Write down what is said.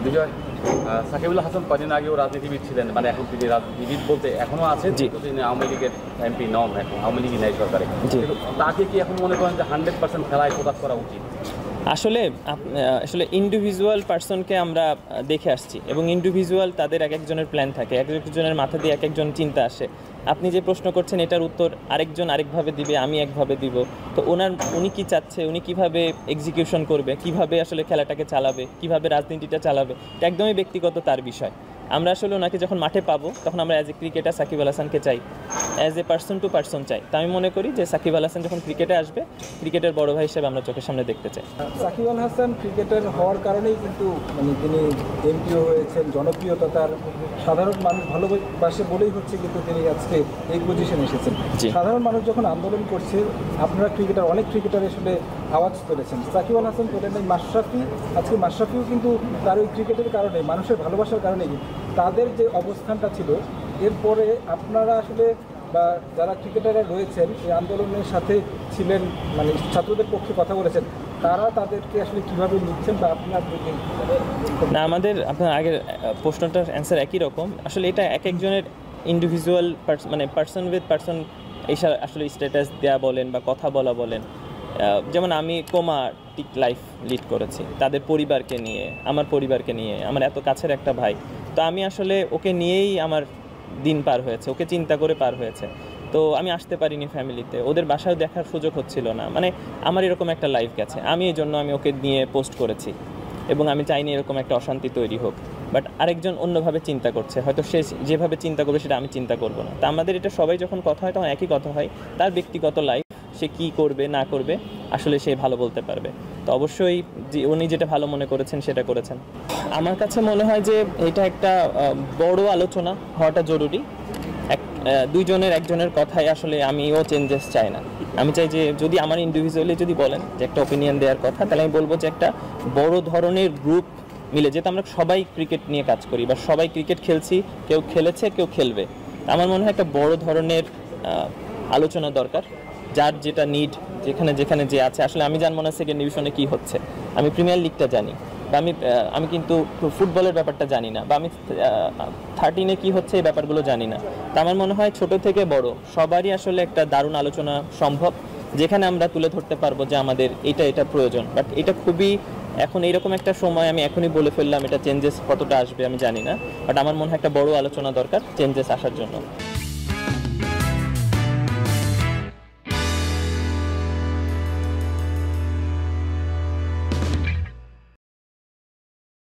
বিজয়, সাকিবুল হাসান কদিন আগেও রাজনীতিবিদ ছিলেন, মানে এখন তিনি রাজনীতিবিদ বলতে এখনো আছেন, তিনি আওয়ামী লীগের এমপি নন, এখন আওয়ামী লীগই নাই সরকারে। তাকে কি এখন মনে করেন যে 100% খেলায় ফোকাস করা উচিত? আসলে আসলে ইন্ডিভিজুয়াল পার্সনকে আমরা দেখে আসছি এবং ইন্ডিভিজুয়াল তাদের এক একজনের প্ল্যান থাকে, এক একজনের মাথা দিয়ে এক একজন চিন্তা আসে। আপনি যে প্রশ্ন করছেন এটার উত্তর আরেকজন আরেকভাবে দিবে, আমি একভাবে দিব। তো উনি কি চাচ্ছে, উনি কিভাবে এক্সিকিউশন করবে, কিভাবে আসলে খেলাটাকে চালাবে, কিভাবে রাজনীতিটা চালাবে, এটা একদমই ব্যক্তিগত তার বিষয়। আমরা আসলে ওনাকে যখন মাঠে পাবো তখন আমরা as a cricketer Shakib Al হাসানকে চাই, as a person to person চাই। তো আমি মনে করি যে সাকিব আল হাসান যখন ক্রিকেটে আসবে, ক্রিকেটের বড় ভাই হিসেবে আমরা চোখের সামনে দেখতে চাই। সাকিব আল হাসান ক্রিকেটার হওয়ার কারণেই কিন্তু তিনি এমপিও হয়েছেন, জনপ্রিয়তা তার সাধারণ মানুষ ভালোবাসে বলেই হচ্ছে কিন্তু তিনি আজকে এই পজিশনে এসেছেন। সাধারণ মানুষ যখন আন্দোলন করছে, আপনারা ক্রিকেটার, অনেক ক্রিকেটার আসলে আওয়াজ তুলেছেন। সাকিব আল হাসান তোলেন নাই, মাশরাফি, আজকে মাশরাফিও কিন্তু তার ওই ক্রিকেটের কারণে, মানুষের ভালোবাসার কারণেই তাদের যে অবস্থানটা ছিল, এরপরে আপনারা আসলে বা যারা ক্রিকেটাররা রয়েছেন এই আন্দোলনের সাথে ছিলেন, মানে ছাত্রদের পক্ষে কথা বলেছেন, তারা তাদেরকে আসলে কীভাবে নিচ্ছেন বা আপনার না, আপনার আগের প্রশ্নটার অ্যান্সার একই রকম। আসলে এটা এক একজনের ইন্ডিভিজুয়াল মানে পার্সন উইথ পার্সন এইসব আসলে স্ট্যাটাস দেওয়া বলেন বা কথা বলা বলেন। যেমন আমি কোমাটিক লাইফ লিড করেছি তাদের পরিবারকে নিয়ে, আমার পরিবারকে নিয়ে, আমার এত কাছের একটা ভাই। তো আমি আসলে ওকে নিয়েই আমার দিন পার হয়েছে, ওকে চিন্তা করে পার হয়েছে। তো আমি আসতে পারিনি ফ্যামিলিতে, ওদের বাসায় দেখার সুযোগ হচ্ছিল না, মানে আমার এরকম একটা লাইফ গেছে। আমি এই জন্য আমি ওকে নিয়ে পোস্ট করেছি এবং আমি চাইনি এরকম একটা অশান্তি তৈরি হোক। বাট আরেকজন অন্যভাবে চিন্তা করছে, হয়তো সে যেভাবে চিন্তা করবে সেটা আমি চিন্তা করব না। তা আমাদের এটা সবাই যখন কথা হয় তখন একই কথা হয়, তার ব্যক্তিগত লাইফ, সে কী করবে না করবে আসলে সে ভালো বলতে পারবে। তো অবশ্যই উনি যেটা ভালো মনে করেছেন সেটা করেছেন। আমার কাছে মনে হয় যে এটা একটা বড় আলোচনা হওয়াটা জরুরি। দুইজনের একজনের কথায় আসলে আমিও চেঞ্জেস চাই না। আমি চাই যে যদি আমার ইন্ডিভিজুয়ালি যদি বলেন যে একটা ওপিনিয়ন দেওয়ার কথা, তাহলে আমি বলবো যে একটা বড় ধরনের গ্রুপ মিলে, যেহেতু আমরা সবাই ক্রিকেট নিয়ে কাজ করি বা সবাই ক্রিকেট খেলছি, কেউ খেলেছে কেউ খেলবে, আমার মনে হয় একটা বড় ধরনের আলোচনা দরকার। যার যেটা নিড, যেখানে যেখানে যে আছে। আসলে আমি জানবো না সেকেন্ড ডিভিশনে কী হচ্ছে, আমি প্রিমিয়ার লিগটা জানি, বা আমি কিন্তু ফুটবলের ব্যাপারটা জানি না, বা আমি 13-এ কী হচ্ছে এই ব্যাপারগুলো জানি না। তা আমার মনে হয় ছোট থেকে বড় সবারই আসলে একটা দারুণ আলোচনা সম্ভব, যেখানে আমরা তুলে ধরতে পারবো যে আমাদের এটা প্রয়োজন। বাট এটা খুবই এখন এইরকম একটা সময়, আমি এখনই বলে ফেললাম এটা চেঞ্জেস কতটা আসবে আমি জানি না, বাট আমার মনে হয় একটা বড় আলোচনা দরকার চেঞ্জেস আসার জন্য।